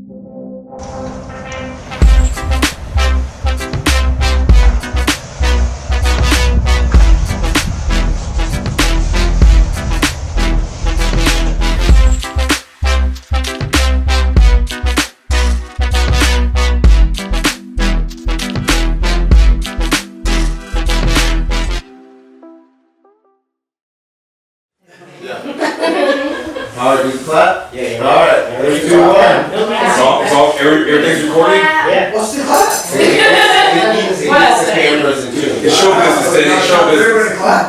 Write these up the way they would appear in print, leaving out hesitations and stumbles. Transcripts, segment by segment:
Alright, we clap? Yeah. Alright, 3, 2, 1. Everything's recording? Yeah. What's the clap? Cameras and two. It's show business, it's show business. Clap?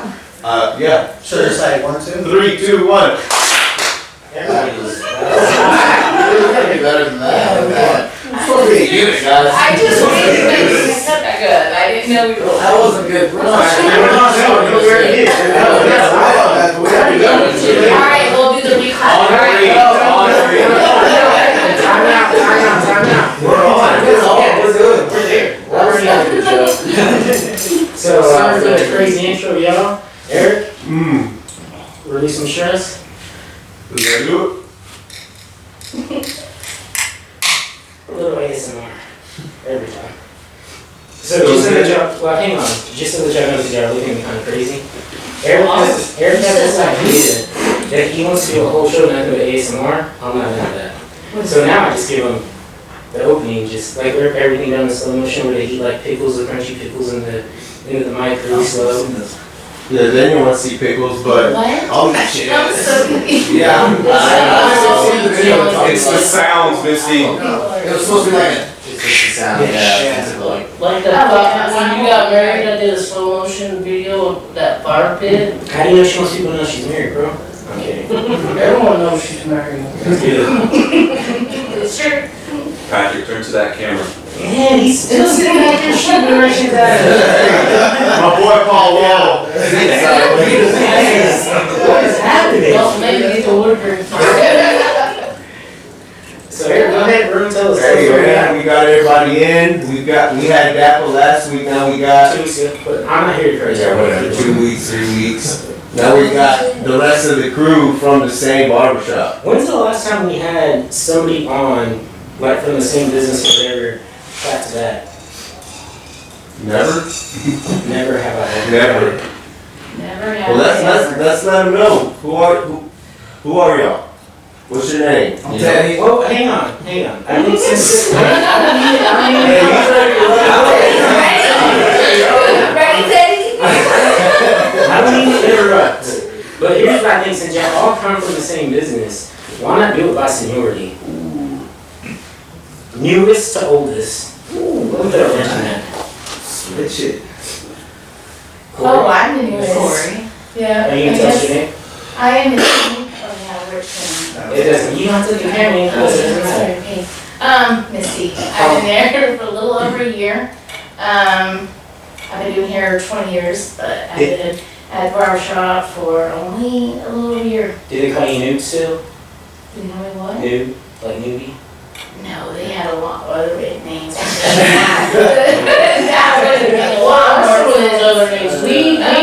Yeah. Should I say 1, 2? 3, 2, 1. Everybody's Better than that. I'm supposed to be a unit, guys. I just waited to make it that good. I didn't know we were. That wasn't good. Alright, Alright, we'll do the recap. On three. Time out. we're on. We're good. We're there. We're on the show. So, sorry for the crazy intro, y'all. Eric, release some stress. Is that good? A little ASMR. Every time. So just so that y'all, well, hang on. Just so that y'all know that y'all are looking kind of crazy. Eric has this idea that he wants to do a whole show nothing but ASMR. I'm not into that. So now I just give him the opening, just like everything done in slow motion, where they eat like pickles, the crunchy pickles into the mic really slow. Yeah, then you want to see pickles, but What? all that shit. I'm so confused. Yeah. It's the sounds, Misty. It was supposed to be like It's just the sound. Yeah. Like that, when you got married, I did a slow motion video of that fire pit. How do you know she wants people to know she's married, bro? I'm kidding. Everyone knows she's married. It's true. Patrick, turn to that camera. Man, he's still sitting back there shooting where she's at. my boy Paul Wall. What is happening? Don't maybe get the water drink. So here, go ahead, bro, tell us. Hey man, we got everybody in. We had Dappa last week. Now we got 2 weeks ago, but I'm not here to crazy. whatever, 2 weeks, 3 weeks. Now we got the rest of the crew from the same barbershop. When's the last time we had somebody on, like from the same business or whatever, back to back? Never? Never have I had. Never. Never had. Well, let's let them know. Who are y'all? What's your name? Well, hang on. I need some. Ready, Teddy? I don't mean to interrupt, but here's what I think: since y'all all come from the same business, why not do it by seniority? Newest to oldest. We'll put a wrench in that. Switch it. Oh, I'm the newest. Corey. Yeah. Are you gonna tell us your name? I am the newest. Oh, yeah, where's It doesn't. You don't have to give your name. It doesn't matter. Misty. I've been there for a little over a year. I've been doing hair 20 years, but I've been at barbershop for only a little over a year. Do they call you noob still? Do you know what? Noob? Like newbie? No, they had a lot of other names. That would have been a lot Some of more those other names, we and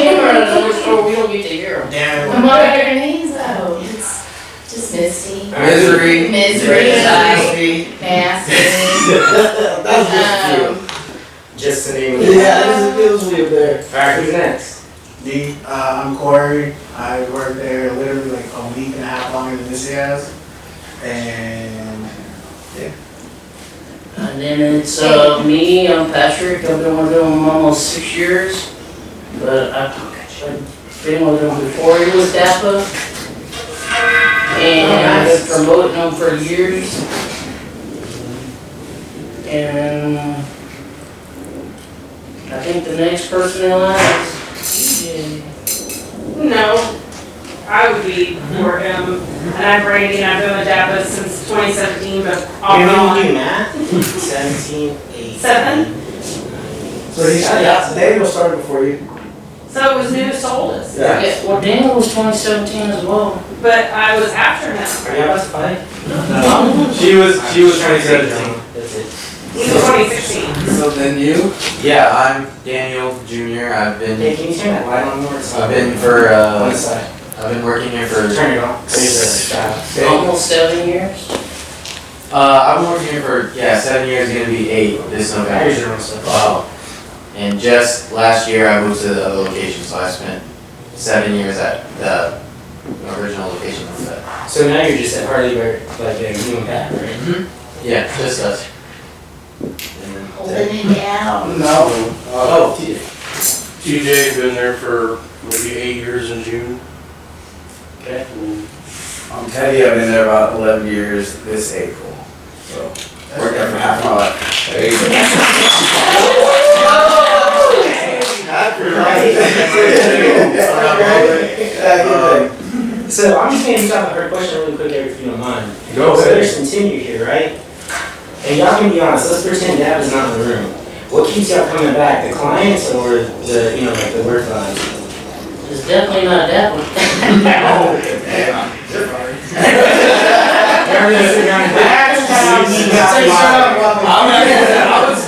him are in the store, we don't get to hear them. Damn. What are their names? Oh, it's just Misty. Misery. Misery. Nasty. Nasty. Just the name of it. Yeah, it was weird there. Alright, who's next? I'm Corey. I worked there literally like a week and a half longer than Missy has. And And then it's me, I'm Patrick, I've been with him almost 6 years. But I've been with him before he was Dappa. And I've been promoting him for years. And I think the next person in line is DJ. No, I would be for him. And I'm Brandy, and I've been with Dappa since 2017, but off and You on. math? 17, 18. 7? so Daniel started before you. So it was newest to oldest. Yeah. Yeah, well, Daniel was 2017 as well. But I was after him. Are y'all about to fight? She was 2017. That's it. He was 2016. So then you? Yeah, I'm Daniel Jr. I've Hey, been can you turn that light on more? I've been for On the side. I've been working here for Turn it on. There's a shot. Almost 7 years. I've been working here for 7 years. Gonna be 8 this November. Here's your own stuff. Wow. And just last year I moved to the other location, so I spent 7 years at the original location of that. So now you're just at Harley, like you and Pat, right? Yeah, just us. Holding it down. No. Oh, TJ. TJ, been there for maybe 8 years in June. Okay. I'm Teddy, I've been there about 11 years this April. So, worked there for half my life. Hey. So I'm just gonna stop her question really quick, if you don't mind. Go So ahead. there's some tenure here, right? And y'all can be honest, let's pretend Dap is not in the room. What keeps y'all coming back, the clients or the, like the work lives? It's definitely not that one.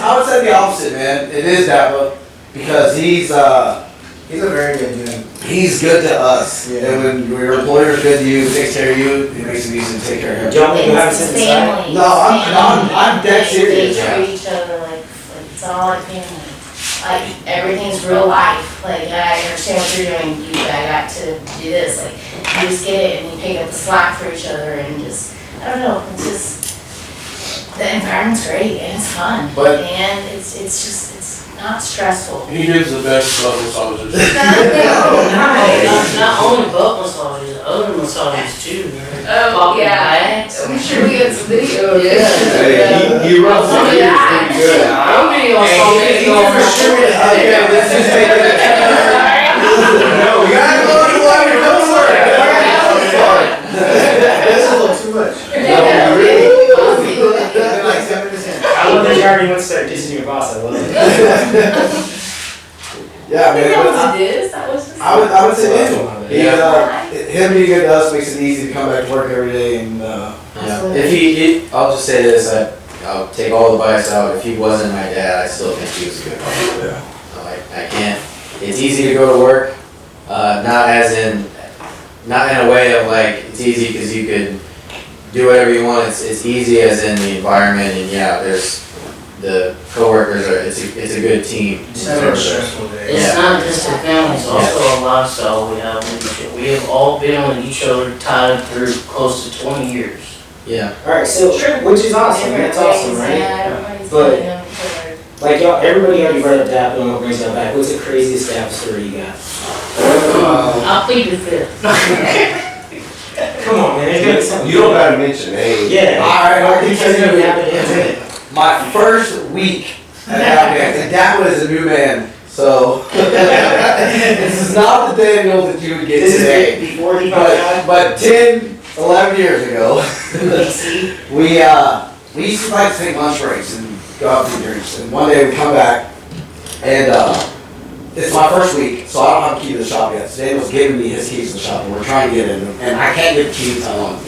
I would say the opposite, man. It is Dappa because he's a very good dude. He's good to us, and when your employer is good to you, takes care of you, it makes it easy to take care of him. Don't you have a It's sense inside? family. No, I'm dead serious. They treat each other like it's all like family. Like everything's real life. Like I understand what you're doing. I got to do this. Like you just get it and you pick up the slack for each other and just I don't know. It's just the environment's great and it's fun But- and it's not stressful. He gives the best butt massages. Not only butt massages, other massages too. Oh, yeah. I'm sure we had some video. Hey, he runs the Oh, gears yeah. pretty good. I'm video For sure. Okay, let's just take it. No, we gotta go to water, come This is a little too much. Been like 7 minutes. I love that you already went to start dissing your boss, I love it. Yeah, man. That but was a diss. That was just. I would say him. Yeah. Him being good to us makes it easy to come back to work every day and. Yeah. I'll just say this, I'll take all the bias out. If he wasn't my dad, I still think he was a good father. I can't. It's easy to go to work, not in a way of like it's easy because you could do whatever you want. It's easy as in the environment and there's the coworkers are. It's a good team. It's never a stressful day. It's not just a family, it's also a lifestyle we have. We have all been with each other tied through close to 20 years. Yeah. Alright, so, which is awesome, that's awesome, right? Yeah, everybody's But- getting them each other. Like y'all, everybody already brought up Dap and what brings y'all back. What's the craziest Dap story you got? I'll plead the fifth. Come on, man, there's gotta be something. You don't gotta mention names. Yeah. Alright, I can Because tell you you. happened. My first week at Dappa, and Dappa is a new man, so this is not the Daniel that you would get This today. is before he got out. But 10, 11 years ago, we used to like to take lunch breaks and go out for drinks. And one day we come back, and it's my first week, so I don't have the key to the shop yet. So Daniel's giving me his keys to the shop, and we're trying to get in, and I can't get the keys until I want to.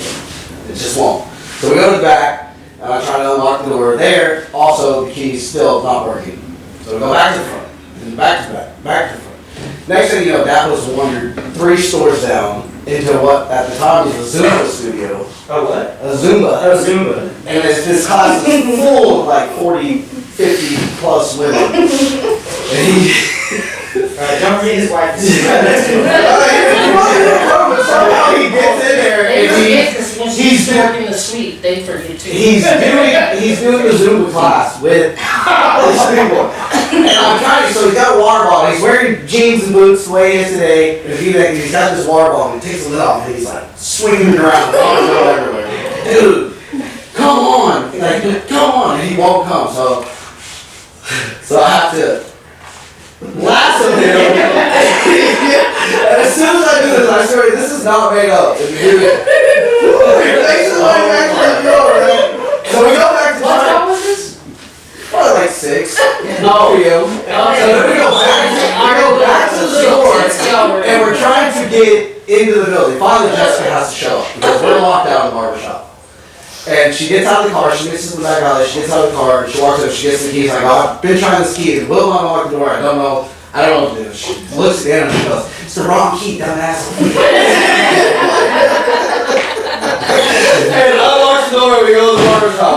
It just won't. So we go to the back. And I try to unlock the door there. Also, the key's still not working. So we go back to the front, and back to the back, back to the front. Next thing you know, Dappa's wandered 3 stores down into what at the time was a Zumba studio. Oh, what? A Zumba. Oh, Zumba. And this class is full of like 40, 50 plus women. And he... Alright, don't forget his wife. Somehow he gets in there They and forget this when he's she's working the suite, they forget too. he's doing the Zumba class with these people. And I'm trying to, so he's got a water bottle. He's wearing jeans and boots the way he is today. And he's got this water bottle and he takes the lid off and he's like swinging it around, everywhere. Dude, come on. Like, come on. And he won't come. So I have to lasso him. And as soon as I do this, I swear this is not made up. If you do it. This is like back to the door, right? So we go back to What the time was this? probably like 6. Oh. p.m. So then we go back to the door, and we're trying to get into the building. Finally, Jessica has to show up because we're locked out in the barbershop. And she gets out of the car, she mixes the back out, she gets out of the car, she walks up, she gets the keys, like, oh, I've been trying this key, will not unlock the door, I don't know what to do. She looks at and she goes, it's the wrong key, dumbass. And unlocks the door, we go to the barbershop.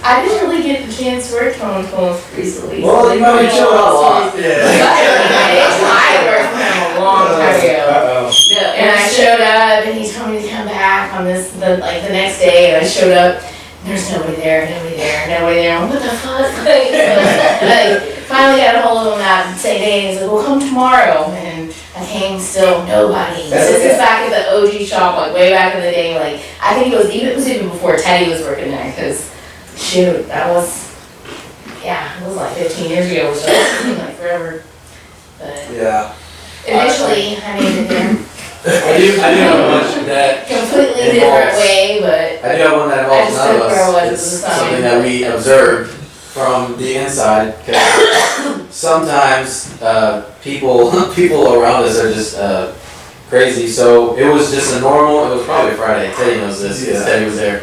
I didn't really get the chance to work from home recently. Well, you might be chilling out a lot. I worked from home a long time ago. Yeah, And I showed up, and he told me to come back on the next day, and I showed up, there's nobody there. I'm like, what the fuck? Finally got a hold of him that same day, and he's like, well, come tomorrow. And I came, still nobody. This is back at the OG shop, like way back in the day. Like, I think it was even before Teddy was working there, because shoot, that was, it was like 15 years ago or so, like forever. But Yeah. eventually, I made it there. I do have one that Completely different way, but I do have one that involves I just none of took where I was us. at It's the time. something that we observed from the inside. 'Cause sometimes people around us are just crazy. So it was just it was probably Friday. Teddy knows this because Teddy was there.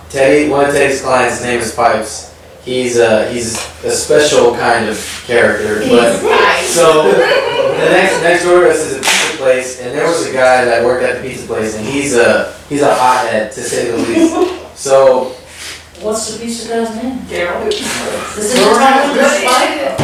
Teddy, one of Teddy's clients, his name is Pipes. He's a special kind of character. But so the next door to us is a pizza place, and there was a guy that worked at the pizza place, and he's a hothead to say the least. So what's the pizza guy's name? Daryl. this is your time to fight.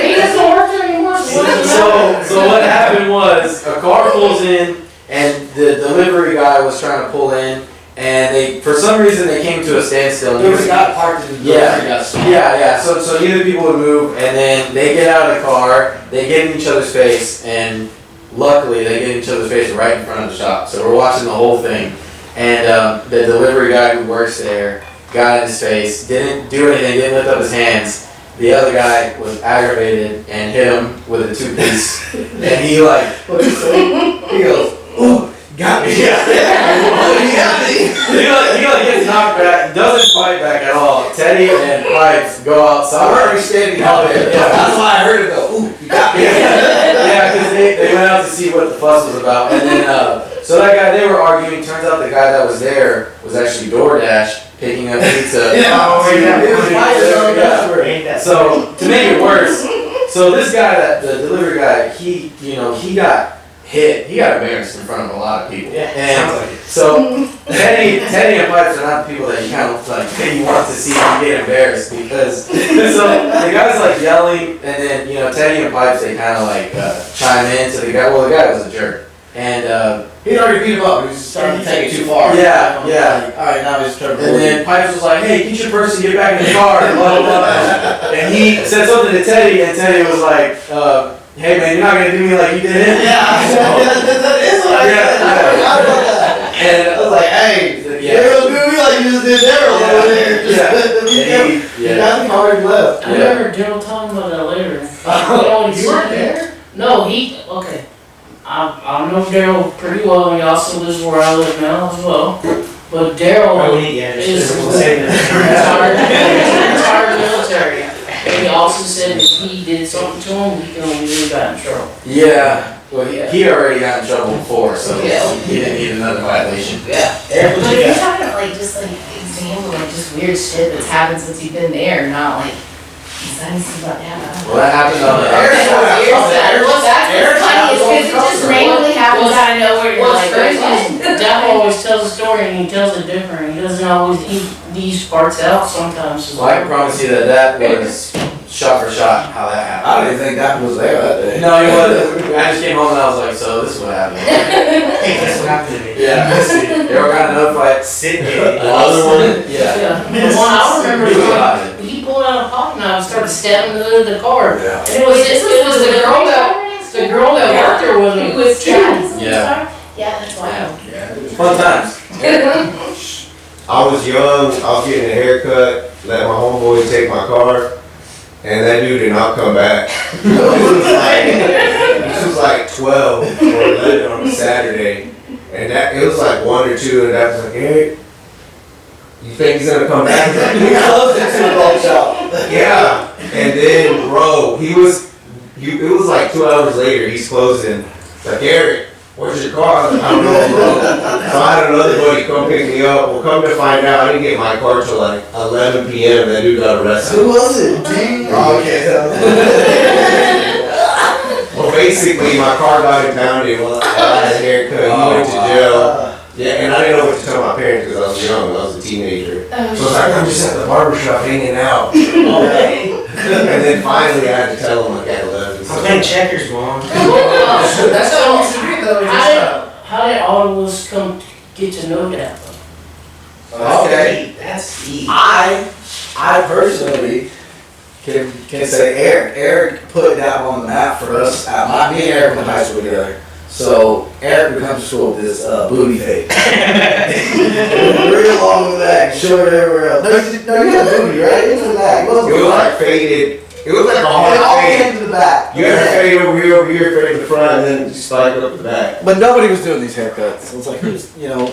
He doesn't work there anymore. So what happened was a car pulls in, and the delivery guy was trying to pull in, and for some reason they came to a standstill. There was a guy parked in the Yeah. So neither people would move, and then they get out of the car, they get in each other's face, and luckily they get in each other's face right in front of the shop. So we're watching the whole thing, and the delivery guy who works there got in his face, didn't do anything, didn't lift up his hands. The other guy was aggravated and hit him with a 2-piece, and he like, He goes, ooh, got me. he gets knocked back, doesn't fight back at all. Teddy and Pipes go I outside. heard him standing out there. Yeah. That's why I heard him go, ooh, you got me. Yeah, because they went out to see what the fuss was about, and then so that guy, they were arguing. Turns out the guy that was there was actually DoorDash picking up pizza. It was Yeah. So to make it worse, so this guy, the delivery guy, he got hit. He got embarrassed in front of a lot of people. And so Teddy and Pipes are not the people that you kind of like you want to see them get embarrassed, because so the guy's like yelling, and then Teddy and Pipes, they kind of like chime in to the guy. Well, the guy was a jerk, and He'd already beat him up. He was starting to take it too far. Yeah. Like, all right, now he's trying to. And then Pipes was like, "Hey, get your purse and get back in the car." And blah blah blah. And he said something to Teddy, and Teddy was like, "Hey man, you're not gonna do me like you did him." That is what I said. I forgot about that. And I was like, hey, yeah. you're gonna do me like you just did Daryl over there. Yeah. You got me hard left. I remember Daryl talking about that later. You weren't there? No, okay. I know Daryl pretty well, and he also lives where I live now as well. But Daryl is retired military. And he also said if he did something to him, he can only get got in trouble. Yeah. Well, he already got in trouble before, so he didn't need another violation. Yeah. But if you're talking about example, just weird shit that's happened since you've been there, not like, anything about that. Well, that happened on the. That's funny, is because it just randomly happens out of nowhere, you're like, Dad always tells a story and he tells it different. He doesn't always these parts out sometimes. Well, I can promise you that was shot for shot how that happened. I don't even think that was there that day. No, he wasn't. I just came home and I was like, so this is what happened. Hey, that's what happened to me. Yeah. They were kind of notified. Sydney. Another one? Yeah. The one I remember, He was alive. he pulled out a pocket knife and started stabbing the car. Yeah. And it was the girl that worked there with him. Who was stabbed? Yeah. Yeah, that's wild. Fun times. I was young, I was getting a haircut, let my homeboy take my car, and that dude did not come back. This was like 12 or 11 on a Saturday, and it was like 1 or 2, and I was like, Eric, you think he's gonna come back? We closed it to the ball shop. Yeah, and then bro, it was like 2 hours later, he's closing. It's like, Eric, where's your car? I don't know, bro. So I had another buddy come pick me up. Well, come to find out, I didn't get my car till like 11 p.m. That dude got arrested. Who was it? Oh, okay. Well, basically, my car got impounded while I had a haircut. He went to jail. Yeah, and I didn't know what to tell my parents because I was young. I was a teenager. So I was like, I'm just at the barbershop hanging out all day. And then finally I had to tell them like at 11. I'm playing checkers, mom. That's how it used to be though. How did all of us come get to know Dappa? Okay. That's deep. I personally can say Eric put that on the map for us. Me and Eric went to high school together. So Eric would come to school with this booty fade. Real long with that, short everywhere else. No, you had a booty, right? It was in the back. It It was like faded. It was like a It all hard fade. came to the back. You had to fade over here, fade to the front, and then just spike up the back. But nobody was doing these haircuts. It was like,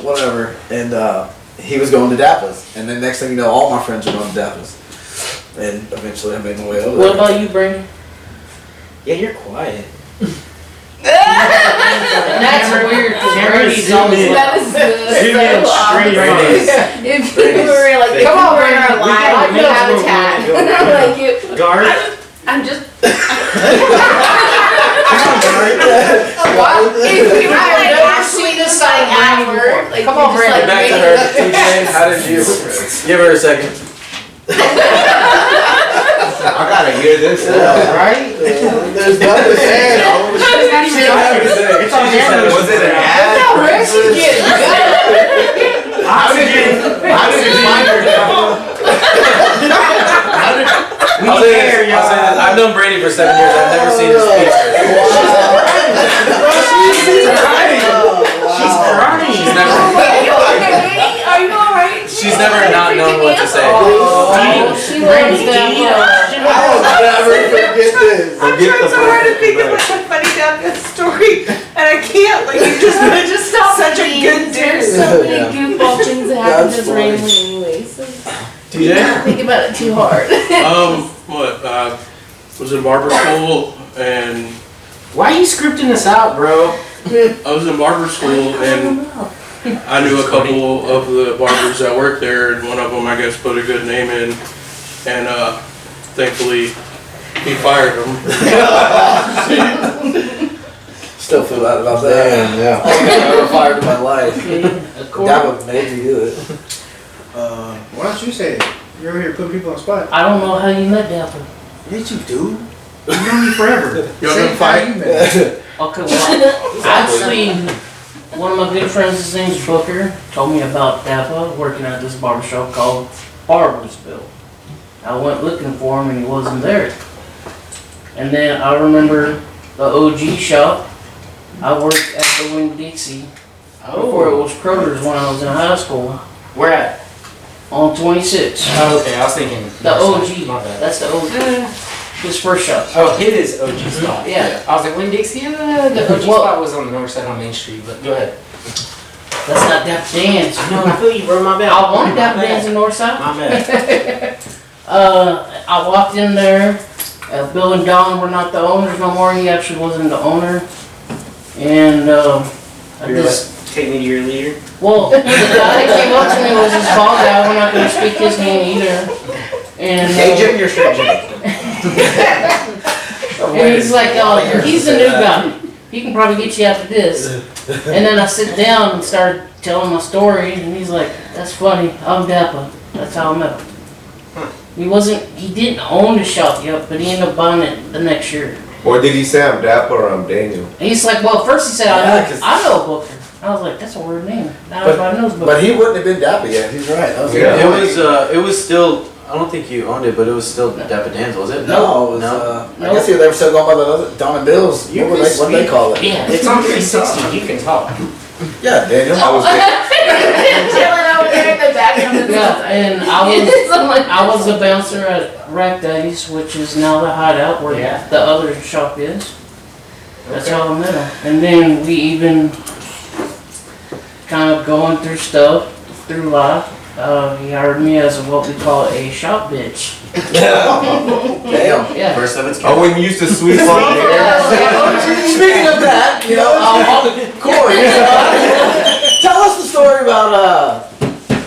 whatever. And he was going to Dappa's. And then next thing you know, all my friends were going to Dappa's. And eventually I made my way over What there. about you, Brandon? Yeah, you're quiet. That's weird, because Brady's always like, That is Zoom in so straight obvious. on. If people were like, if Come people on, were in our Brandon, we live got- we got habitat, some more like you. Guard. I'm just. What? If we were like actually just like at work, like Come you on, just Brandon, like Back to her. TJ, how did you? Give her a second. I gotta hear this. Right? There's nothing to say. It's on camera. Was it an ad? No, where she get How did you find her? I'll say this. I've known Brady for 7 years. I've never seen her speak. She's crying. She's never. Are you alright? She's never not known what to say. She loves Dappa. I will never forget this. I'm trying so hard to think of like a funny Dappa story, and I can't. Like you just Stop such a being- good There's dude. so many goofball things that happen That's just funny. randomly anyway, so TJ? think about it too hard. Was in barber school and Why are you scripting this out, bro? I was in barber school and I knew a couple of the barbers that worked there, and one of them, I guess, put a good name in, and thankfully, he fired him. Still feel bad about that. Yeah. I've never fired in my life. According- That would make me do it. Why don't you say it? You're over here putting people on the spot. I don't know how you met Dappa. Yes, you do. You've known me forever. Y'all Say gonna how fight? you met. Okay, well, actually, one of my good friends, his name's Booker, told me about Dappa working at this barbershop called Barbersville. I went looking for him and he wasn't there. And then I remember the OG shop. I worked at the Wing Dixie before it was Kroger's when I was in high school Where at? on 26. Oh, okay. I was thinking. The OG. My bad. That's the OG. His first shop. Oh, his OG spot. Yeah. I was like, when Dixie, the OG spot was on the north side on Main Street, but go ahead. That's not Dappa Dan's. No, I feel you, bro. My bad. I wanted Dappa Dan's in Northside. My bad. I walked in there. Bill and Don were not the owners no more. He actually wasn't the owner. And I You're just, take me to your leader. well, the guy that came up to me was his ball guy. We're not going to speak his name either. And, Jim, you're straight, Jim. and he's like, oh, he's the new guy. He can probably get you after this. And then I sit down and started telling my story. And he's like, that's funny. I'm Dappa. That's how I met him. He didn't own the shop yet, but he ended up buying it the next year. Or did he say I'm Dappa or I'm Daniel? And he's like, well, first he said, Yeah, 'cause- I know Booker. I was like, that's a weird name. Now everybody knows Booker. But he wouldn't have been Dappa yet. He's right. That was Yeah. It was still. I don't think you owned it, but it was still Dappa Dan's, was it? No, it was, No. I guess they were still going by the other Don and Bill's. What were they, what they call it? Yeah, It's on 360. You can talk. Yeah, Daniel. I was there. Chilling over there in the background of the yeah, and I was the bouncer at Rack Daddy's, which is now the hideout where Yeah. the other shop is. That's how I met him. And then we even kind of going through stuff through life. He hired me as what we call a shop bitch. Damn. Yeah. First of its Oh, when you used to sweep on the air. Speaking of that, Corey, tell us the story about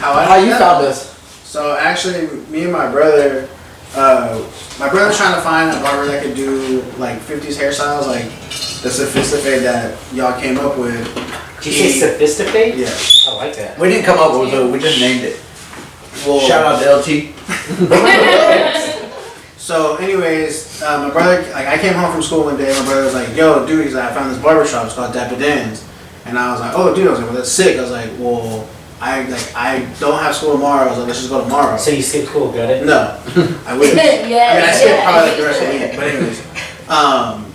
how you found us. So actually, me and my brother was trying to find a barber that could do like 50s hairstyles, like the sophisticated that y'all came up with. Did you say sophisticated? Yeah. I like that. We didn't come up with it, we just named it. Well, Shout out to LT. So anyways, my brother, like I came home from school one day, my brother was like, yo, dude, he's like, I found this barbershop, it's called DappaDan's. And I was like, oh, dude, I was like, well, that's sick. I was like, well, I don't have school tomorrow. I was like, let's just go tomorrow. So you skipped school, got it? No, I wish. I mean, I skipped probably like the rest of the week, but anyways.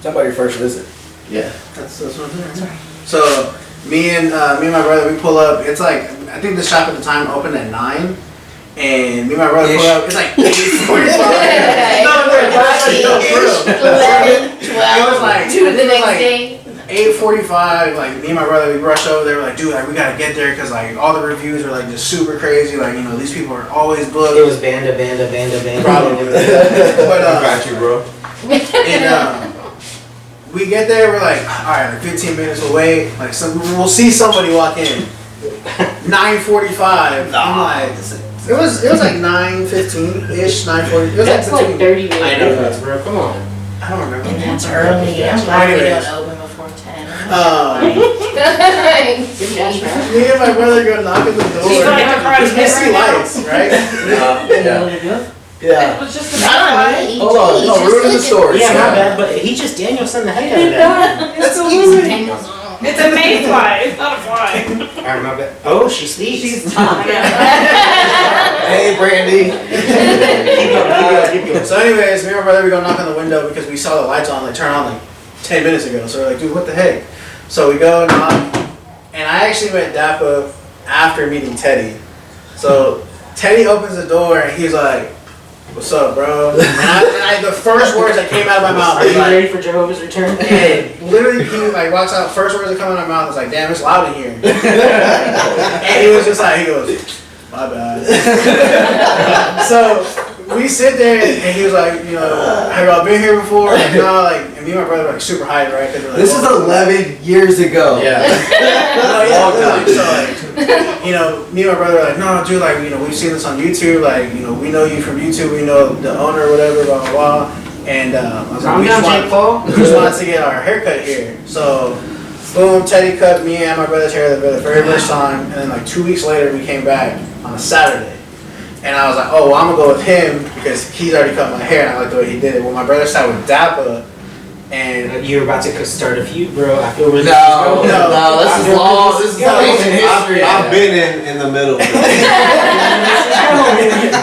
Talk about your first visit. Yeah, that's what I'm doing. So me and my brother, we pull up. It's like, I think the shop at the time opened at 9. And me and my brother pull up, it's like 8:45. No, for real. 11, 12, It was like, to the next day. 8:45, like me and my brother, we rushed over there, like, dude, like, we gotta get there, cause like, all the reviews are like just super crazy, like, you know, these people are always booked. It was Banda. Probably. But, I got you, bro. and, we get there, we're like, alright, like 15 minutes, we'll wait, like, we'll see somebody walk in. 9:45, I'm like, it was like 9:15-ish, 9:40, it was That's like 30 minutes. I know. difference, bro. Come on. I don't remember. And that's early. I'm glad we Anyways. don't open before 10. Me and my brother go knock on the door. She's like a There's misty lights, right? Yeah. It was just a Hold on, no, ruin the story. Yeah, my bad, but he just Danielson the heck out of that. It's a It's a mayfly, it's not a fly. Alright, my bad. Oh, she sleeps. Hey, Brandy. So anyways, me and my brother, we go knock on the window because we saw the lights on, like turn on like 10 minutes ago. So we're like, dude, what the heck? So we go knock, and I actually met Dappa after meeting Teddy. So Teddy opens the door and he's like, what's up, bro? And the first words that came out of my mouth Are was you like, ready for Jehovah's Return? and literally he like walks out, first words that come out of my mouth was like, damn, it's loud in here. And he was just like, he goes, my bad. So we sit there and he was like, you know, have y'all been here before? Like, no, like, and me and my brother were like super hyped, right? 'Cause we're like, This is 11 years ago. yeah. Long time. So like, you know, me and my brother were like, no, dude, like, you know, we've seen this on YouTube, like, you know, we know you from YouTube, we know the owner, whatever, blah, blah, blah. And I was like, we just wanted to get our haircut here. So, boom, Teddy cut me and my brother's hair the very first time, and then like 2 weeks later, we came back on a Saturday. And I was like, oh, well, I'm gonna go with him because he's already cut my hair and I like the way he did it. Well, my brother started with Dappa, and You're about to start a feud, bro. I feel really No, this is long. This is ancient history. I've been in the middle.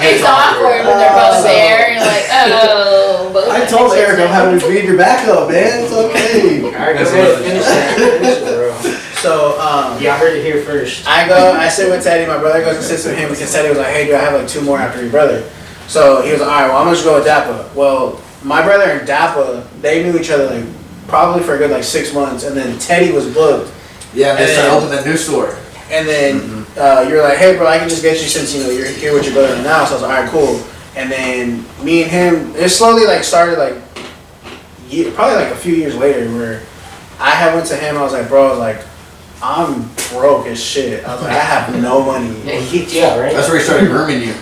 It's awkward when they're both there. You're like, oh, both. I told Eric I'm having to beat your back up, man. It's okay. Alright, go ahead, finish that. Finish it, bro. so Y'all heard it here first. I sit with Teddy, my brother goes and sits with him because Teddy was like, hey, dude, I have like 2 more after your brother. So he was like, alright, well, I'm gonna just go with Dappa. Well, my brother and Dappa, they knew each other like probably for a good like 6 months, and then Teddy was booked. Yeah, they And started then- opening that new store. And then you're like, hey, bro, I can just get you since, you know, you're here with your brother now. So I was like, alright, cool. And then me and him, it slowly like started like, probably like a few years later where I went to him, I was like, bro, I was like, I'm broke as shit. I was like, I have no money. Yeah, he kicked you out, right? That's where he started grooming you.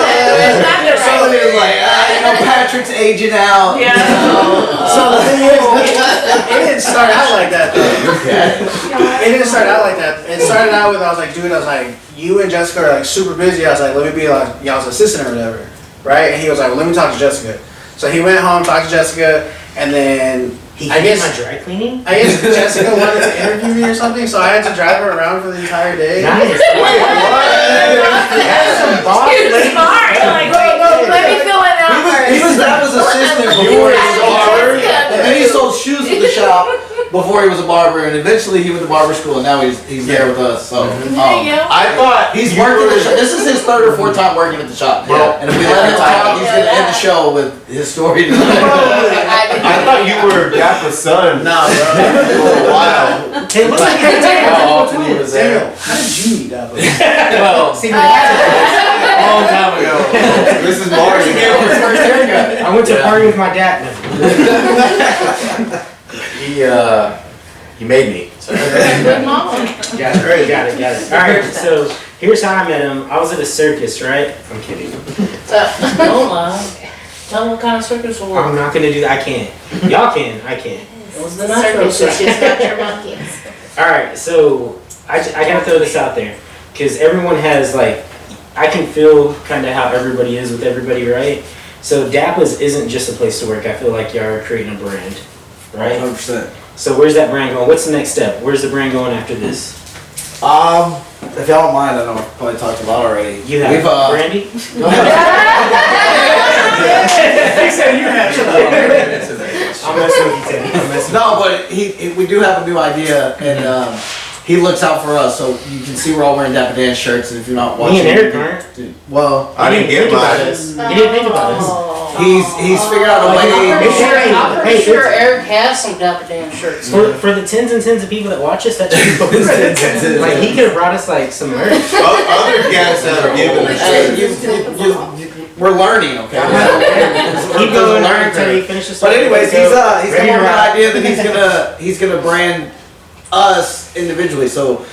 Somebody was like, you know, Patrick's aging out. Yeah. So the thing is, it didn't start out like that though. It didn't start out like that. It started out with, I was like, dude, I was like, you and Jessica are like super busy. I was like, let me be like y'all's assistant or whatever, right? And he was like, well, let me talk to Jessica. So he went home, talked to Jessica, and then I guess my dry cleaning? I guess Jessica wanted to interview me or something, so I had to drive her around for the entire day. Nice. That's some boss lady. Smart, like, Let me fill it out He was first. Dappa's assistant before he was a barber. And then he sold shoes at the shop before he was a barber, and eventually he went to barber school, and now he's there with us. So There you go. I thought he's worked at the shop. This is his 3rd or 4th time working at the shop. Bro. And if we let him talk, he's gonna end the show with his story. I thought you were Dappa's son. Nah, bro. For a while. It looks like you're Oh, Anthony was Daniel, there. how did you meet that? Well, Long time ago. This is Marty. he gave him his first haircut. I went to a party with my dad. He made me. So. Good mom. Got it. Alright, so here's how I met him. I was at a circus, right? I'm kidding. Don't lie. Tell them what kind of circus will work. I'm not gonna do that. I can't. Y'all can. I can't. It was the natural Circus, circus. just got your monkeys. All right. So I gotta throw this out there because everyone has like, I can feel kind of how everybody is with everybody, right? So Dappa's isn't just a place to work. I feel like y'all are creating a brand, right? 100%. So where's that brand going? What's the next step? Where's the brand going after this? If y'all don't mind, I know I've probably talked a lot already. You have We've, Brandy? Go ahead. I'm messing with you, Teddy. I'm messing No, but we do have a new idea, and he looks out for us. So you can see we're all wearing Dappa Dan shirts, and if you're not watching, Me and Eric aren't. well, I didn't get think about mine. this. You didn't think about this. he's figured out a way. I'm pretty Hey, sure Eric has some Dappa Dan shirts. For the tens and tens of people that watch us, that's like he could have brought us like some merch. Other guests that are giving us Hey, shit. we're learning, okay? Keep going, learn until you finish the But anyways, he's come up with Ready to an rock. idea that he's gonna brand us individually. So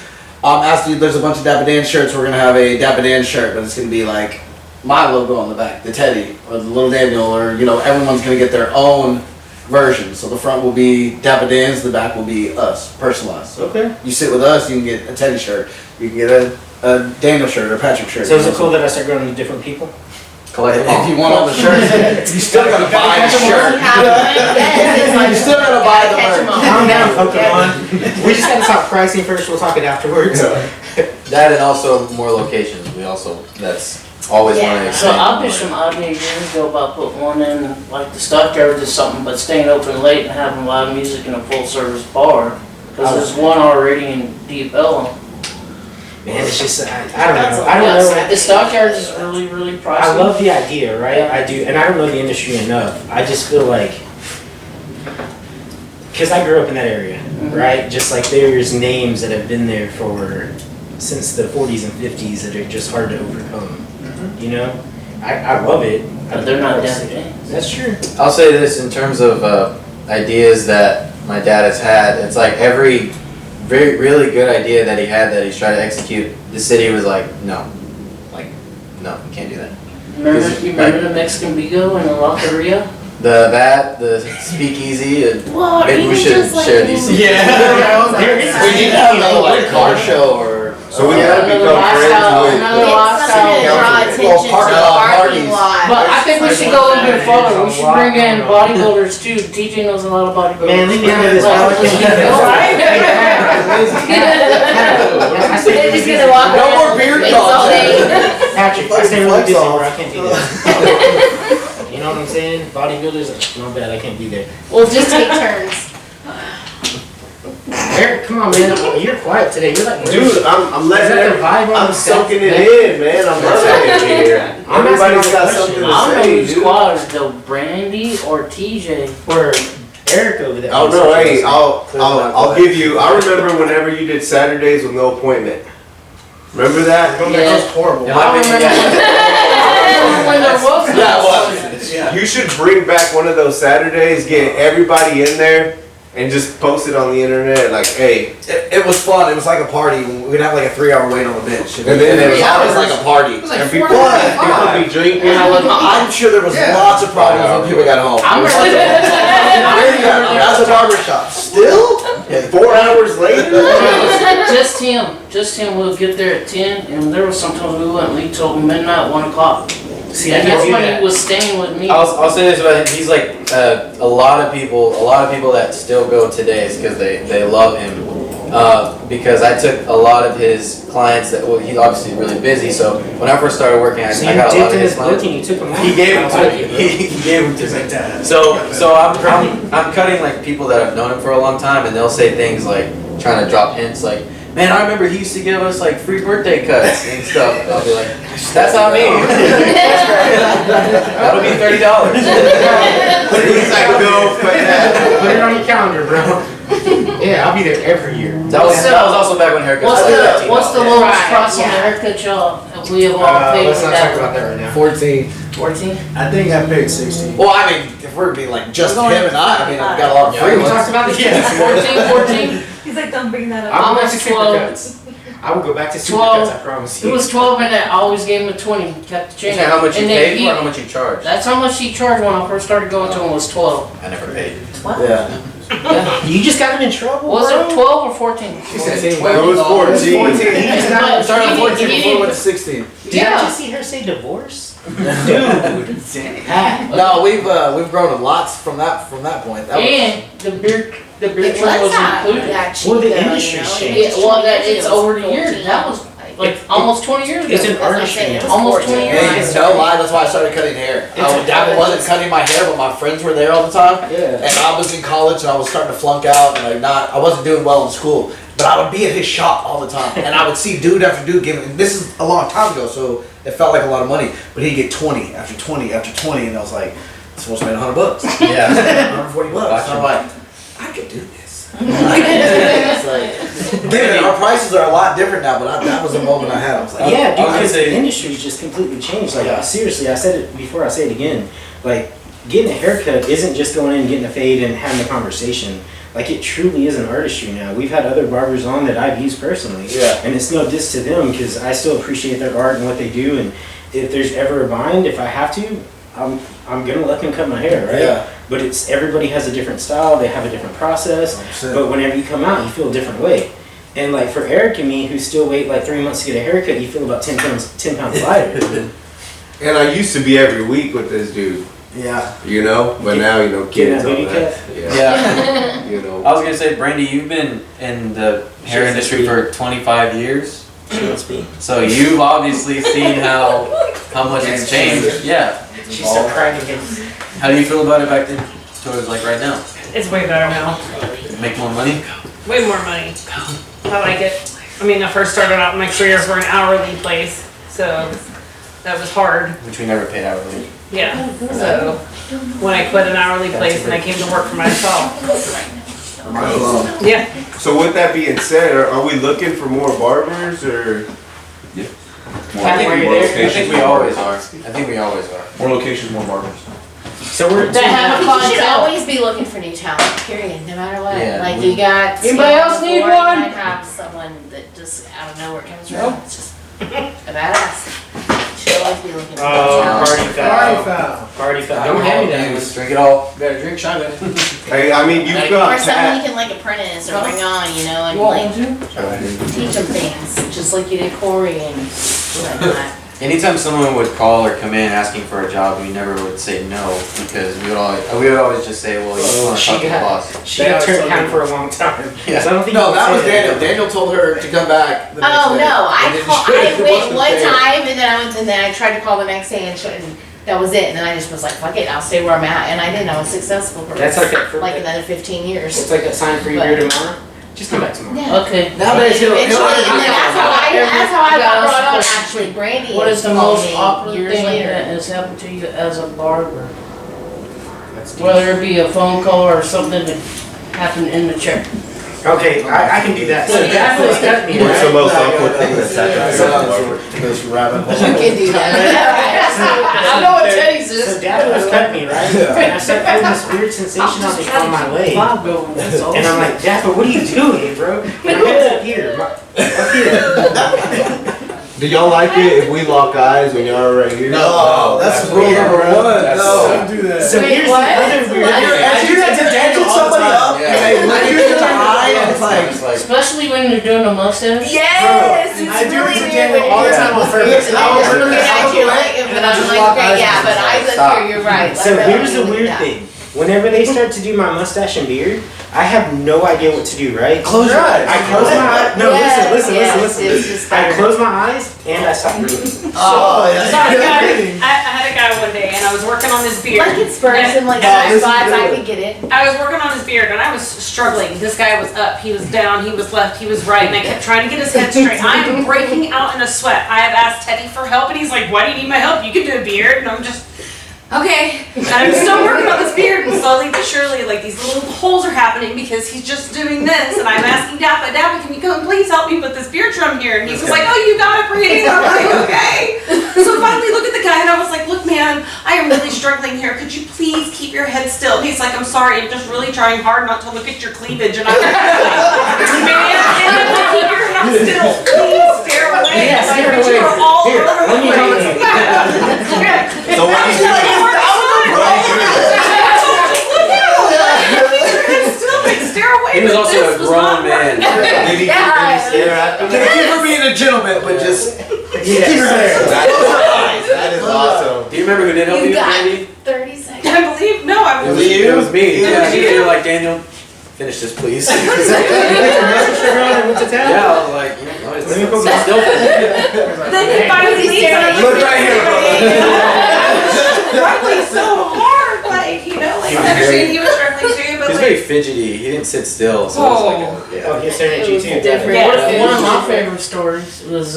after there's a bunch of Dappa Dan shirts, we're gonna have a Dappa Dan shirt, but it's gonna be like my logo on the back, the Teddy or the little Daniel, or everyone's gonna get their own version. So the front will be Dappa Dan's, the back will be us, personalized. So Okay. you sit with us, you can get a Teddy shirt, you can get a Daniel shirt or a Patrick shirt. So is it cool that I start growing to different people? If you want all the shirts, you still gotta buy the shirt. You still gotta buy the merch. Calm down, Pokemon. We just gotta talk pricing first. We'll talk it afterwards. That and also more locations. That's always Yeah. wanting to So expand I'll more. do some ideas years ago about putting one in like the stockyard or something, but staying open late and having live music in a full service bar. Because there's one already in Deep Ellum. Man, it's just I don't know. I don't know. The stockyard is really, really pricey. I love the idea, right? I do, and I don't know the industry enough. I just feel like, because I grew up in that area, right? Just like there's names that have been there since the 40s and 50s that are just hard to overcome. You know, I love it. But they're not Dappa Dan. That's true. I'll say this in terms of ideas that my dad has had. It's like every really good idea that he had that he's trying to execute, the city was like, no, you can't do that. Remember the Mexican Bigo and the Loteria? The speakeasy, and Well, maybe we even should just like share in- these. Yeah. We need to have another like car show or. So we gotta become friends with. Another It's something to draw Council. attention to the parking lot. But I think we should go a little bit further. We should bring in bodybuilders too. TJ knows a lot of bodybuilders. Man, leave me out of this. They're just gonna walk No around. more beard It's all dogs. day. Patrick, I stay really Flex busy, off. bro. I can't do that. You know what I'm saying? Bodybuilders, no bad. I can't be there. We'll just take turns. Eric, come on, man. You're quiet today. You're like, Dude, I'm letting Is that the every, vibe on I'm the soaking set? it in, man. I'm loving it here. I'm Everybody's asking got all the something to I don't know say, who's dude. squatters though, Brandy or TJ. or Eric over there. Oh no, hey, I'll give you. I remember whenever you did Saturdays with no appointment. Remember that? Yeah. That was horrible. I don't remember when there was no That appointment. was, yeah. You should bring back one of those Saturdays, get everybody in there, and just post it on the internet. Like, hey, It was fun. It was like a party. We'd have like a 3-hour wait on the bench. And then it was 3 always hours. like a party. It was like and people, 4 people be drinking. And I was, I'm sure there was lots of problems when people got home. I'm That's a barber shop. Still? 4 hours later. Just him would get there at 10, and there was sometimes we wouldn't leave till midnight, 1 o'clock. See, I And can't that's do when that. he was staying with me. I'll say this about him. He's like a lot of people that still go today is because they love him. Because I took a lot of his clients that, well, he's obviously really busy. So when I first started working, I So you got a lot dipped of in his his book clients. and you took him out? He gave them to me. He gave them to me. So I'm cutting like people that have known him for a long time, and they'll say things like trying to drop hints like, "Man, I remember he used to give us like free birthday cuts and stuff." And I'll be like, "That's not me. That'll be $30." He's like, no, but that. Put it on your calendar, bro. Yeah, I'll be there every year. That was also back when haircuts. What's the lowest Right, price on the yeah. haircut y'all we have all paid Let's for not talk that? about that right now. 14. 14? I think I paid 16. Well, I mean, if we're being like just him and I mean, I've got a lot of Yeah, free we ones. talked about this. 14? He's like, don't bring that up. I'm I'm actually slow. cuts. I will go back to 12. Supercuts, I promise It you. was 12 and I always gave him a 20, kept the change. Is that how much you And then paid or how much you charged? That's how much he charged when I first started going to him was 12. I never paid. Yeah. You just got him in trouble, Was bro. it 12 or 14? She said It was 14. He just got But started at he 14 didn't- before he went to 16. Did I just see her say divorce? Dude. No, we've grown a lot from that point. That was, And the beer It trim was not included. that cheap, Well, the though, industry you know? changed. It was Yeah, well, 20 that- years it's ago, over the years. 14. That was like almost 20 years ago. It's an That's what I'm artistry saying, it now. was Almost 14. 20 and years. no lie, that's why I started cutting hair. I wasn't cutting my hair, but my friends were there all the time. Yeah. And I was in college and I was starting to flunk out and I wasn't doing well in school. But I would be at his shop all the time. And I would see dude after dude giving, and this is a long time ago, so it felt like a lot of money. But he'd get 20 after 20 after 20, and I was like, I'm supposed to make $100. Yeah. 140 bucks. And I'm like, I could do this. It's like, dude, our prices are a lot different now, but that was the moment I had. I was like, Yeah, dude, I was gonna because say- the industry's just completely changed. Like, Yeah. seriously, I said it before, I say it again. Like, getting a haircut isn't just going in and getting a fade and having a conversation. Like, it truly is an artistry now. We've had other barbers on that I've used personally. Yeah. And it's no diss to them, because I still appreciate their art and what they do. And if there's ever a bind, if I have to, I'm gonna let them cut my hair, right? Yeah. But it's, everybody has a different style, they have a different process. 100%. But whenever you come out, you feel a different way. And like for Eric and me, who still wait like 3 months to get a haircut, you feel about 10 pounds lighter. And I used to be every week with this dude, Yeah. you know, but now, you know, Getting kids that all booty that. cut? Yeah. Yeah. You know. I was gonna say, Brandy, you've been in the hair industry for 25 years. So you've obviously seen how much it's changed. Yeah. She's so crying again. How do you feel about it back then towards like right now? It's way better now. Make more money? Way more money. I like it. I mean, I first started out my career for an hourly place, so that was hard. Which we never paid hourly. Yeah. So when I quit an hourly place and I came to work for myself. Yeah. So with that being said, are we looking for more barbers or? More, Pat, were you more there? I locations, think we more always barbers. are. I think we always are. More locations, more barbers. So we're That have a You should clientele. always be looking for new talent, period, no matter what. Yeah, Like we- you got. Anybody else need before, one? You might have someone that just out of nowhere comes from. It's just a badass. You should always be looking for new talent. party foul. Party foul. Don't hand me that. Just drink it all. Better drink shotgun. Hey, I mean, you've Or got someone you Pat. can like apprentice or bring on, you know, and You want like one too? teach them things, just like you did Corey and whatnot. Anytime someone would call or come in asking for a job, we never would say no because we would always just say, well, you want to she talk to the got- boss. She got turned down for a long time. Yeah. So I don't think No, you that can was say Daniel. Daniel told her to come back. the next Oh day. no, And then I it went wasn't one fair. time and then I tried to call the next day and that was it. And then I just was like, fuck it, I'll stay where I'm at. And I didn't. I was successful for That's like that for like another 15 years. It's like that sign for your beer tomorrow. Just come back tomorrow. Yeah. Okay. Nowadays, he'll Eventually, and then that's how I got brought on. Question. Actually, Brandy. What is the called most me awkward years thing later. that has happened to you as a barber? That's deep. Whether it be a phone call or something that happened in the chair. Okay, I can do that. So that was cut me. What's the right? most awkward thing that's happened to a barber? This rabbit hole. You can do that. I know what Teddy's So is. dad was cut me, right? And I started feeling this weird sensation on my leg. And I'm like, Dad, but what are you doing, bro? And my head's up here. Up here. Do y'all like it if we lock eyes when y'all are right here? No, that's rule number one. No. do that. So Wait, here's what? the other weird What? thing. As you get to dancing somebody up, and they look you in the eye, and it's like, Especially when you're doing a mustache. Yes, it's I do really it to weird. Daniel all the time on purpose. And I was looking at you like, but I'm like, okay, yeah, but eyes up here, you're right. So Like, here's the weird yeah. thing. Whenever they start to do my mustache and beard, I have no idea what to do, right? close your eyes. I close my eyes. No, Yes, listen. yes, it's just I better. close my eyes and I stop breathing. Oh, So I had a guy one day and I was working on his beard. Like it spurs And him like Yeah, that this is spots, I good. could get it. I was working on his beard and I was struggling. This guy was up, he was down, he was left, he was right, and I kept trying to get his head straight. I am breaking out in a sweat. I have asked Teddy for help and he's like, why do you need my help? You can do a beard. And I'm just, okay. And I'm still working on this beard and slowly but surely like these little holes are happening because he's just doing this and I'm asking Dappa, can you come please help me put this beard trim here? And he was like, oh, you got it, Brandy. And I'm like, okay. So finally look at the guy and I was like, look man, I am really struggling here. Could you please keep your head still? And he's like, I'm sorry, I'm just really trying hard not to look at your cleavage. And I'm like, man, and I'm like, keep your still, please stare away. Yeah, Like, stare but you away. are all Here, over let the me hold place. it. So what do you do? Still, like, stare away. He was but also this a grown not working. man. Did he stare at them? Thank you for being a gentleman, but just keep your Yes. hair. That is awesome. Do you remember who did help You you, got Randy? 30 seconds. I believe, no, I It was, believe. it was me. It Yeah, was you you. were like, Daniel, finish this, please. You put your mustard sugar on and went to town? Yeah, I was like, no, it's Let me put it's still. Then he finally leaves and I'm Look like, right here, struggling so hard, like, you know, like, He was I understand very- he was struggling too, but He's like. very fidgety. He didn't sit still, so it was like, Oh, yeah. he's staring at you too. Different. Yeah. One of my favorite stories was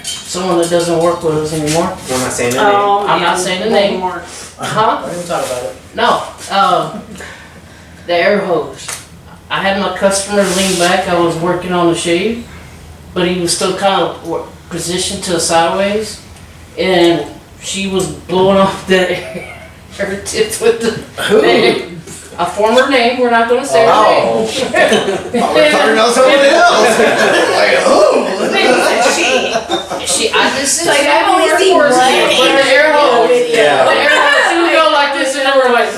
someone that doesn't work with us anymore. I'm not saying that. Oh, I'm not man, saying the no name. more. Huh? Don't even talk about it. No. The air hose. I had my customer lean back. I was working on the shave, but he was still kind of positioned to the sideways, and she was blowing off the her tits with the name. A former name. We're not going to say her name. Oh, we're talking about somebody else. Like, who? She, I just said Like, she I've only worked seen for us, one but the air hose. Yeah. The air hose, she would go like this, and then we're like.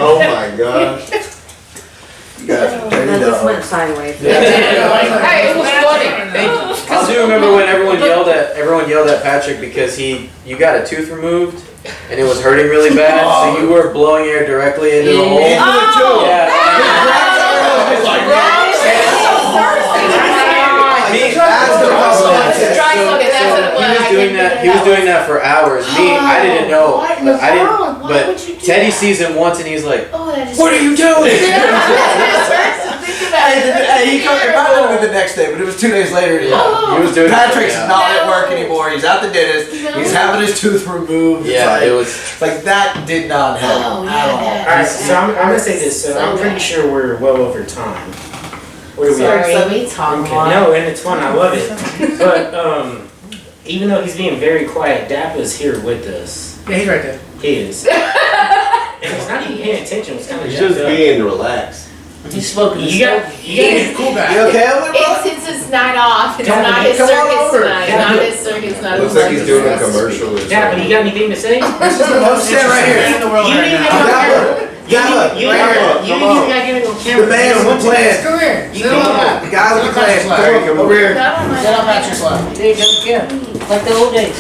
Oh my gosh. You guys are dirty dog. sideways. Hey, it was funny. I do remember when everyone yelled at Patrick because you got a tooth removed and it was hurting really bad, so you were blowing air directly into the hole. Oh, Yeah. He was doing that for hours. Me, I didn't know. But Teddy sees him once and he's like, "What are you doing?" Hey, he comes back the next day, but it was 2 days later. He was doing Patrick's it. not at work anymore. He's at the dentist. He's having his tooth removed. Yeah, it was. It's like that did not help Oh, at all. yeah. Alright, so I'm gonna say this. So I'm pretty sure we're well over time. What are we at? Sorry, we talk Okay, a lot. no, and it's fun. I love it. But even though he's being very quiet, Dappa's here with us. Yeah, he's right there. He is. And he's not even paying attention. It's kind of He's just being relaxed. He's smoking. You got He's a cool guy. You okay over there, brother? It's his night off. It's Come on, not his come on circus over. tonight. Yeah. Not his circus. Not Looks his like he's circus. doing a commercial or Dappa, you something. got anything to say? This is the most stand right here. in the world You right didn't now. even Dappa, You Dappa, didn't even right here. you didn't even gotta get into a camera. The man with the plan. Come here. You Sit on come that. The guy with the plan. Come over here. Not on my Sit on Patrick's lap. There you go. Yeah. Like the old days.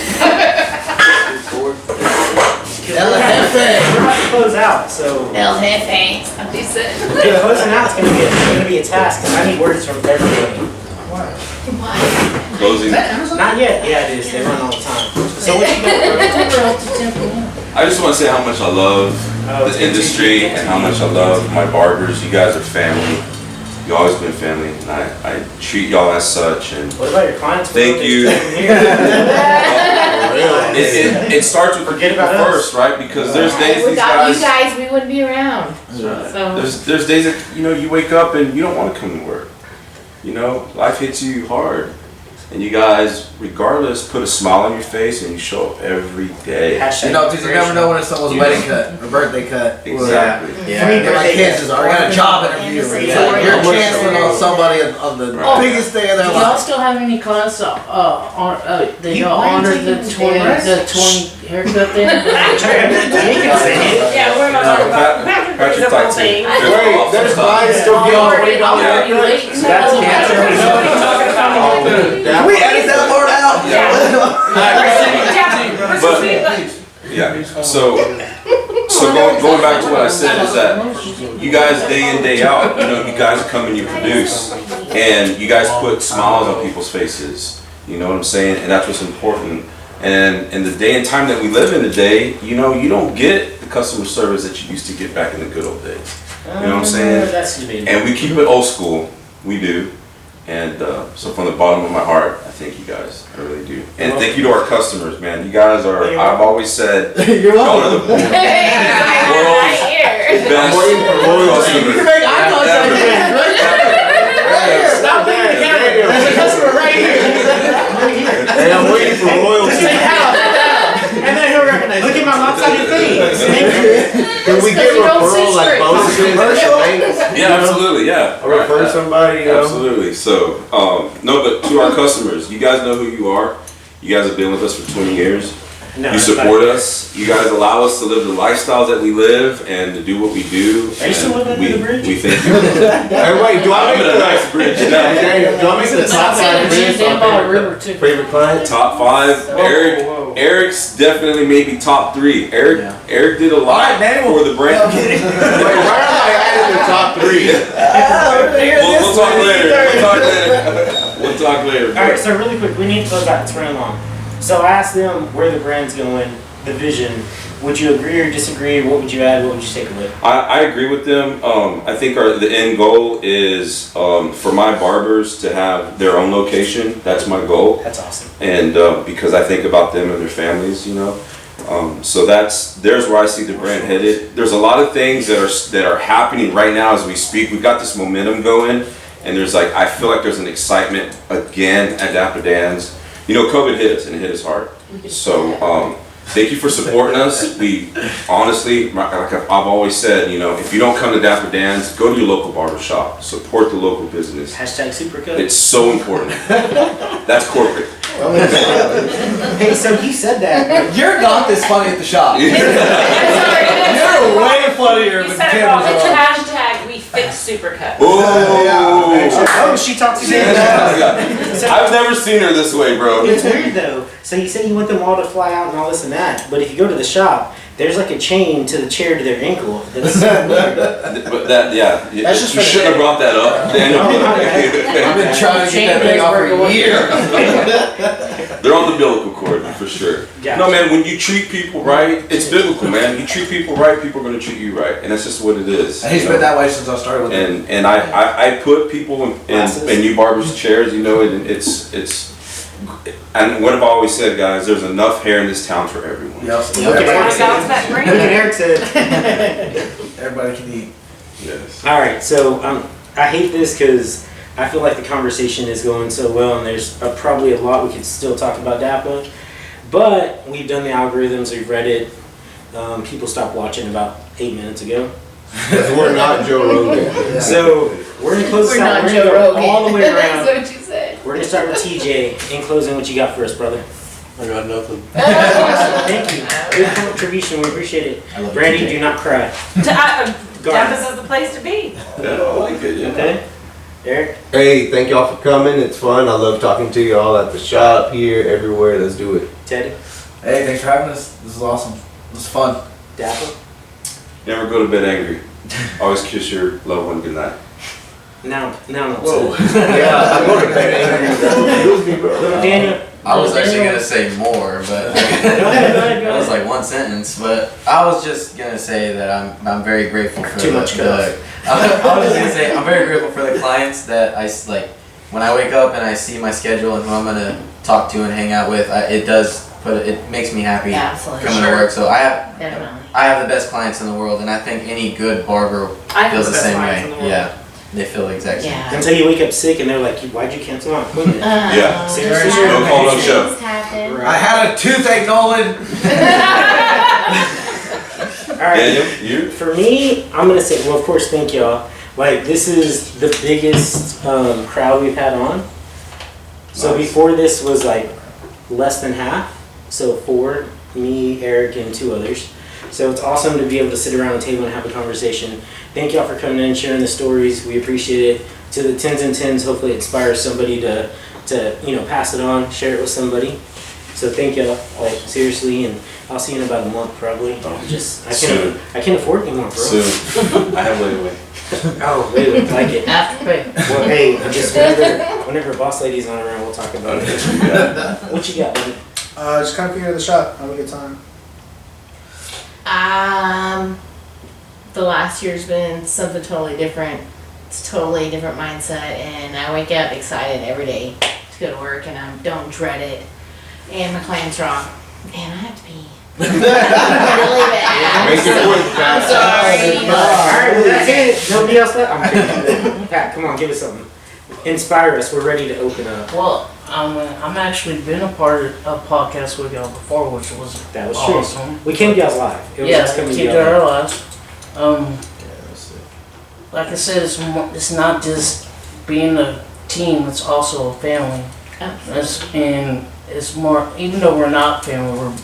El Jefe. We're about to close out, so El Jefe. How do you say? yeah, closing out's gonna be a task because I need words from everybody. What? Closing. Not yet. Yeah, it is. They run all the time. So what you got? I just want to say how much I love the industry and how much I love my barbers. You guys are family. You always been family, and I treat y'all as such. And What about your clients? Thank you. it starts with the Forget people about us. first, right? Because there's days these Without you guys. guys, we wouldn't be around. So. There's days that you wake up and you don't want to come to work. Life hits you hard, and you guys, regardless, put a smile on your face and you show up every day. Hashtag You know, because you never know when it's someone's wedding cut or birthday cut. Exactly. Yeah, and my kids is already got a job interview. Yeah. You're chancellor on somebody on the biggest day of Do their y'all life. still have any clients that y'all why you honor taking the them 20 haircut there? Yeah, we're not talking about Patrick brings up Patrick whole thing. Wait, there's mine still I'm going. already late. That's cancer. Nobody's talking about it. Can we edit that part out? Yeah. So going back to what I said is that you guys day in day out, you guys come and you produce, and you guys put smiles on people's faces. You know what I'm saying? And that's what's important. And in the day and time that we live in today, you don't get the customer service that you used to get back in the good old days. You know what I'm saying? That's debatable. And we keep it old school. We do. And so from the bottom of my heart, I thank you guys. I really do. And thank you to our customers, man. You guys are, I've always said, You're y'all are welcome. the best Right here. You can make eye contact with him. Stop being the camera. There's a customer right here. And I'm waiting for royalty. And then he'll recognize. Look at my lopsided face. Can we get you don't see referral like straight. bonuses? Yeah, absolutely, yeah. Or refer somebody, you know? Absolutely. So, no, but to our customers, you guys know who you are. You guys have been with us for 20 years. No, You support us. You guys allow us to live the lifestyles that we live and to do what we do. Are you still and living under the bridge? We thank you. Hey, wait, do I I'm make in a nice bridge now. Do I make the top five bridge Down by the river for too. favorite client? Top 5. Whoa. Eric's definitely maybe top 3. Yeah. Eric did a lot Alright, Danny, for the brand. Wait, why am I adding the top 3? We'll talk later. We'll talk later. Alright, so really quick, we need to close out. It's running long. So I asked them where the brand's going, the vision. Would you agree or disagree? What would you add? What would you take away? I agree with them. I think the end goal is for my barbers to have their own location. That's my goal. That's awesome. And because I think about them and their families, you know. So there's where I see the brand headed. There's a lot of things that are happening right now as we speak. We've got this momentum going, and I feel like there's an excitement again at DappaDan's. You know, COVID hit us and it hit us hard. So thank you for supporting us. We honestly, like I've always said, you know, if you don't come to DappaDan's, go to your local barber shop. Support the local business. Hashtag Supercut. It's so important. That's corporate. Hey, so he said that. You're not this funny at the shop. You're way funnier You with said it wrong. cameras It's on. hashtag we fix Supercut. Oh, Oh, she talked to me. I've never seen her this way, bro. It's weird though. So you said you want them all to fly out and all this and that, but if you go to the shop, there's like a chain to the chair to their ankle. That's so weird. But that, yeah, That's just you for the shouldn't have day. brought that up. Daniel. I've been trying to get that thing off for a year. They're on the umbilical cord for sure. Gotcha. No, man, when you treat people right, it's biblical, man. You treat people right, people are going to treat you right, and that's just what it is. And he's you been know? that way since I started with him. And I put people in you barbers' chairs, you know, and it's and what I've always said, guys, there's enough hair in this town for everyone. Yep. Look at Wanna Eric bounce that said. green? Look at Eric said. Everybody can eat. Yes. All right, so I hate this because I feel like the conversation is going so well, and there's probably a lot we could still talk about Dappa, but we've done the algorithms, we've read it. People stopped watching about 8 minutes ago. Because we're not Joe Rogan. So we're gonna close this We're out. not We're gonna Joe go Rogan. all the way That's around. what you said. We're gonna start with TJ. In closing, what you got for us, brother? I got nothing. Thank you. Good contribution. We appreciate it. I love you, Brandy, TJ. do not cry. Go Dappa's ahead. is the place to be. Yeah, I like it. Yeah. Okay. Eric. Hey, thank y'all for coming. It's fun. I love talking to you all at the shop, here, everywhere. Let's do it. Teddy. Hey, thanks for having us. This is awesome. This is fun. Dappa. Never go to bed angry. Always kiss your loved one goodnight. Now I'm Whoa. upset. Yeah, I'm going to bed angry. Lose me, bro. Little Daniel. I was actually gonna say more, but Go ahead, go ahead, go that was ahead. like one sentence. But I was just gonna say that I'm very grateful for Too much I was just gonna say I'm very grateful for the clients that like. When I wake up and I see my schedule and who I'm gonna talk to and hang out with, it makes me happy Absolutely. coming to work. So Definitely. I have the best clients in the world, and I think any good barber I have feels the the best same clients in way. the world. Yeah, they feel the exact same. Yeah. Until you wake up sick and they're like, why'd you cancel on? Yeah. Seriously? Don't call no show. Things happen. I had a toothache, Nolan. All right. Daniel, you? For me, I'm gonna say, well, of course, thank y'all. Like, this is the biggest crowd we've had on. So Nice. before this was like less than half. So 4, me, Eric, and 2 others. So it's awesome to be able to sit around the table and have a conversation. Thank y'all for coming in and sharing the stories. We appreciate it. To the 10s and 10s, hopefully it inspires somebody to pass it on, share it with somebody. So thank y'all, like, seriously, and I'll see you in about a month probably. Soon. I can't afford anymore, bro. Soon. I have layaway. Oh, wait, like it. After pay. Well, hey, just whenever boss lady's not around, we'll talk about it. What you got, buddy? Just kind of figure the shop. Have a good time. The last year's been something totally different. It's totally different mindset, and I wake up excited every day to go to work, and I don't dread it. And my client's wrong, and I have to pee. really bad. Make your point, I'm Pat. sorry. Alright, well, that's it. Nobody else left? I'm kidding. Pat, come on, give us something. Inspire us. We're ready to open up. Well, I'm actually been a part of a podcast with y'all before, which was That was true. awesome. We came to y'all's live. It was Yeah, us coming to keep y'all. our lives. like I said, it's not just being a team, it's also a family. And it's more, even though we're not family,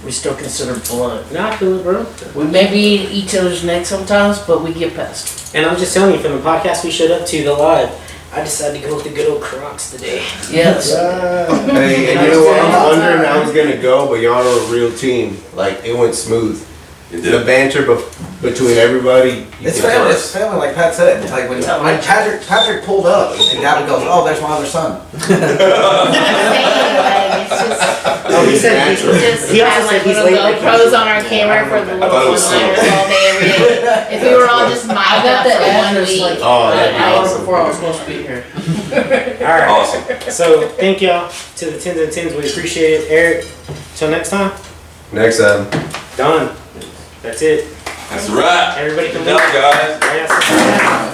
we still consider blood. Nah, I feel it, bro. We may be each other's necks sometimes, but we get past And I'm just telling you, from the podcast we showed up to the live, I decided to go with the good old Crocs today. it. Yes. Hey, and you know what? I'm wondering how it's gonna go, but y'all are a real team. Like, it went smooth. It The did. banter between everybody. you It's can family, tell. it's family, like Pat said. Like when Patrick pulled up, and Dappa goes, "Oh, there's my other son." Oh, he said We just he also had said like he's little late. GoPros on our camera for the I thought it little was one-liners all day, every day. If we were all just I mic'd got up the for 1 address week. like Oh, an that'd be hour awesome. before I was supposed to be here. Alright. Awesome. So thank y'all to the 10s and 10s. We appreciate it. Eric, till next time. Next time. Done. That's it. That's right. Everybody can Good job, guys. Right outside.